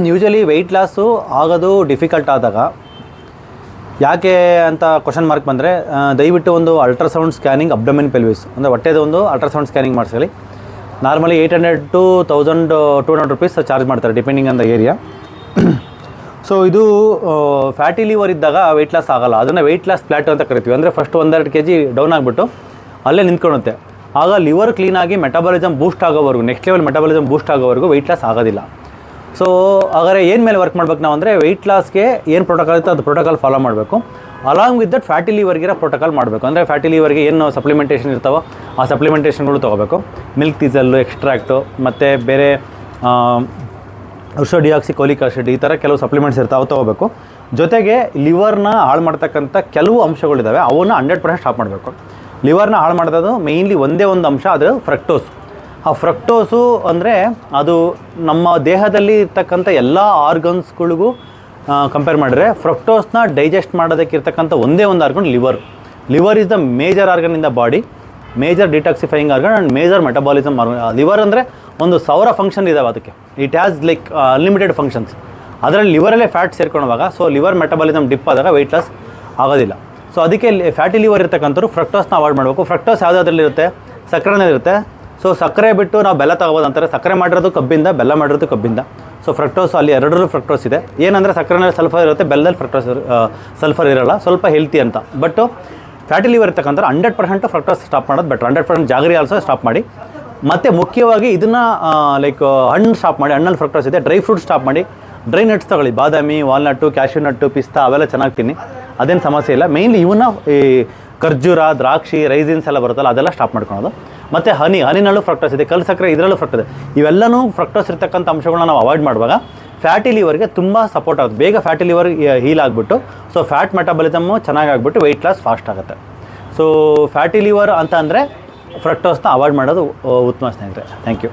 Usually weight loss ಆಗೋದು difficult ಆದಾಗ ಯಾಕೆ ಅಂತ ಕ್ವಶನ್ ಮಾರ್ಕ್ ಬಂದರೆ ದಯವಿಟ್ಟು ಒಂದು ಅಲ್ಟ್ರಾಸೌಂಡ್ ಸ್ಕ್ಯಾನಿಂಗ್ ಅಬ್ಡಮಿನ್ ಪೆಲ್ವಿಸ್ ಅಂದರೆ ಹೊಟ್ಟೆದು ಒಂದು ಅಲ್ಟ್ರಾಸೌಂಡ್ ಸ್ಕ್ಯಾನಿಂಗ್ ಮಾಡಿಸಲಿ. ನಾರ್ಮಲಿ 800 to 1200 rupees ಚಾರ್ಜ್ ಮಾಡ್ತಾರೆ depending on the area. So ಇದು ಫ್ಯಾಟಿ ಲಿವರ್ ಇದ್ದಾಗ ವೆಯ್ಟ್ ಲಾಸ್ ಆಗೋಲ್ಲ, ಅದನ್ನು ವೆಯ್ಟ್ ಲಾಸ್ ಪ್ಲ್ಯಾಟೋ ಅಂತ ಕರಿತೀವಿ. ಅಂದರೆ ಫಸ್ಟ್ 1-2 kg ಡೌನ್ ಆಗಿಬಿಟ್ಟು ಅಲ್ಲೇ ನಿಂತ್ಕೊಳುತ್ತೆ. ಆಗ ಲಿವರ್ ಕ್ಲೀನಾಗಿ ಮೆಟಬಾಲಿಸಮ್ ಬೂಸ್ಟ್ ಆಗೋವರೆಗೂ, ನೆಕ್ಸ್ಟ್ ಲೆವೆಲ್ ಮೆಟಬಾಲಿಸಮ್ ಬೂಸ್ಟ್ ಆಗೋವರೆಗೂ ವೆಯ್ಟ್ ಲಾಸ್ ಆಗೋದಿಲ್ಲ. ಸೊ ಹಾಗಾದರೆ ಏನು ಮೇಲೆ ವರ್ಕ್ ಮಾಡ್ಬೇಕು ನಾವು ಅಂದರೆ ವೆಯ್ಟ್ ಲಾಸ್ಗೆ ಏನು ಪ್ರೋಟೋಕಾಲ್ ಇತ್ತು ಅದು ಪ್ರೋಟೋಕಾಲ್ ಫಾಲೋ ಮಾಡಬೇಕು. ಅಲಾಂಗ್ ವಿತ್ ದಟ್ ಫ್ಯಾಟಿ ಲಿವರ್ಗಿರೋ ಪ್ರೋಟೋಕಾಲ್ ಮಾಡಬೇಕು. ಅಂದರೆ ಫ್ಯಾಟಿ ಲಿವರ್ಗೆ ಏನು ಸಪ್ಲಿಮೆಂಟೇಷನ್ ಇರ್ತಾವೋ ಆ ಸಪ್ಲಿಮೆಂಟೇಷನ್ಗಳು ತೊಗೋಬೇಕು. ಮಿಲ್ಕ್ ತಿಸಲ್ಲು, ಎಕ್ಸ್ಟ್ರಾಕ್ಟು ಮತ್ತು ಬೇರೆ ಡಿಯಾಕ್ಸಿಕೋಲಿಕ್ ಆಸಿಡ್ ಈ ಥರ ಕೆಲವು ಸಪ್ಲಿಮೆಂಟ್ಸ್ ಇರ್ತಾವೆ, ತೊಗೋಬೇಕು. ಜೊತೆಗೆ ಲಿವರ್ನ ಹಾಳು ಮಾಡ್ತಕ್ಕಂಥ ಕೆಲವು ಅಂಶಗಳಿದ್ದಾವೆ, ಅವನ್ನ 100% ಸ್ಟಾಪ್ ಮಾಡಬೇಕು. ಲಿವರ್ನ ಹಾಳು ಮಾಡೋದು ಮೇಯ್ನ್ಲಿ ಒಂದೇ ಒಂದು ಅಂಶ, ಅದು ಫ್ರಕ್ಟೋಸ್. ಆ ಫ್ರಕ್ಟೋಸು ಅಂದರೆ ಅದು ನಮ್ಮ ದೇಹದಲ್ಲಿ ಇರ್ತಕ್ಕಂಥ ಎಲ್ಲ ಆರ್ಗನ್ಸ್ಗಳಿಗೂ ಕಂಪೇರ್ ಮಾಡಿದ್ರೆ ಫ್ರಕ್ಟೋಸ್ನ ಡೈಜೆಸ್ಟ್ ಮಾಡೋದಕ್ಕಿರ್ತಕ್ಕಂಥ ಒಂದೇ ಒಂದು organ liver is the major organ in the body, major detoxifying organ and major metabolism organ. Liver ಅಂದರೆ ಒಂದು 1000 ಫಂಕ್ಷನ್ ಇದ್ದಾವೆ ಅದಕ್ಕೆ. It has like unlimited functions. ಅದರಲ್ಲಿ ಲಿವರಲ್ಲೇ ಫ್ಯಾಟ್ ಸೇರ್ಕೊಳ್ಳುವಾಗ ಸೊ ಲಿವರ್ ಮೆಟಬಾಲಿಸಮ್ ಡಿಪ್ ಆದಾಗ ವೆಯ್ಟ್ ಲಾಸ್ ಆಗೋದಿಲ್ಲ. ಸೊ ಅದಕ್ಕೆ ಫ್ಯಾಟಿ ಲಿವರ್ ಇರ್ತಕ್ಕಂಥವ್ರು ಫ್ರಕ್ಟೋಸ್ನ ಅವಾಯ್ಡ್ ಮಾಡಬೇಕು. ಫ್ರಕ್ಟೋಸ್ ಯಾವುದಾದ್ರಲ್ಲಿರುತ್ತೆ? ಸಕ್ಕರೆನಲ್ಲಿರುತ್ತೆ. ಸೊ ಸಕ್ಕರೆ ಬಿಟ್ಟು ನಾವು ಬೆಲ್ಲ ತೊಗೋಬೋದು ಅಂತಾರೆ. ಸಕ್ಕರೆ ಮಾಡಿರೋದು ಕಬ್ಬಿಂದ, ಬೆಲ್ಲ ಮಾಡಿರೋದು ಕಬ್ಬಿಂದ. ಸೊ ಫ್ರಕ್ಟೋಸ್ ಅಲ್ಲಿ ಎರಡರಲ್ಲೂ ಫ್ರಕ್ಟೋಸ್ ಇದೆ. ಏನಂದರೆ ಸಕ್ಕರೆನಲ್ಲಿ ಸಲ್ಫರ್ ಇರುತ್ತೆ, ಬೆಲ್ಲದಲ್ಲಿ ಸಲ್ಫರ್ ಇರೋಲ್ಲ, ಸ್ವಲ್ಪ ಹೆಲ್ತಿ ಅಂತ. ಬಟ್ ಫ್ಯಾಟಿ ಲಿವರ್ ಇರ್ತಕ್ಕಂಥ 100% ಫ್ರಕ್ಟೋಸ್ ಸ್ಟಾಪ್ ಮಾಡೋದು ಬೆಟರ್. 100% ಜಾಗರಿ ಆಲ್ಸೋ ಸ್ಟಾಪ್ ಮಾಡಿ. ಮತ್ತು ಮುಖ್ಯವಾಗಿ ಇದನ್ನು ಲೈಕ್ ಹಣ್ಣು ಸ್ಟಾಪ್ ಮಾಡಿ, ಹಣ್ಣಲ್ಲಿ ಫ್ರಕ್ಟೋಸ್ ಇದೆ. ಡ್ರೈ ಫ್ರೂಟ್ ಸ್ಟಾಪ್ ಮಾಡಿ. ಡ್ರೈ ನಟ್ಸ್ ತಗೊಳ್ಳಿ, ಬಾದಾಮಿ, ವಾಲ್ನಟ್ಟು, ಕ್ಯಾಶ್ಯೂ ನಟ್ಟು, ಪಿಸ್ತಾ ಅವೆಲ್ಲ ಚೆನ್ನಾಗಿ ತಿನ್ನಿ, ಅದೇನು ಸಮಸ್ಯೆ ಇಲ್ಲ. ಮೇಯ್ನ್ಲಿ ಇವನ್ನ ಈ ಖರ್ಜೂರ, ದ್ರಾಕ್ಷಿ, ರೈಸಿನ್ಸ್ ಎಲ್ಲ ಬರುತ್ತಲ್ಲ ಅದೆಲ್ಲ ಸ್ಟಾಪ್ ಮಾಡ್ಕೊಳೋದು. ಮತ್ತು ಹನಿನಲ್ಲೂ ಫ್ರಕ್ಟೋಸ್ ಇದೆ, ಕಲ್ಲು ಸಕ್ಕರೆ ಇದರಲ್ಲೂ ಫ್ರಕ್ಟೋಸ್ ಇದೆ. ಇವೆಲ್ಲನೂ ಫ್ರಕ್ಟೋಸ್ ಇರ್ತಕ್ಕಂಥ ಅಂಶಗಳನ್ನ ನಾವು ಅವಾಯ್ಡ್ ಮಾಡುವಾಗ ಫ್ಯಾಟಿ ಲಿವರ್ಗೆ ತುಂಬ ಸಪೋರ್ಟ್ ಆಗುತ್ತೆ. ಬೇಗ ಫ್ಯಾಟಿ ಲಿವರ್ ಹೀಲ್ ಆಗಿಬಿಟ್ಟು ಸೊ ಫ್ಯಾಟ್ ಮೆಟಬಾಲಿಸಮ್ಮು ಚೆನ್ನಾಗಿ ಆಗಿಬಿಟ್ಟು ವೆಯ್ಟ್ ಲಾಸ್ ಫಾಸ್ಟ್ ಆಗುತ್ತೆ. ಸೊ ಫ್ಯಾಟಿ ಲಿವರ್ ಅಂತ ಅಂದರೆ ಫ್ರಕ್ಟೋಸ್ನ ಅವಾಯ್ಡ್ ಮಾಡೋದು ಉತ್ತಮ ಸ್ನೇಹಿತರೆ. Thank you.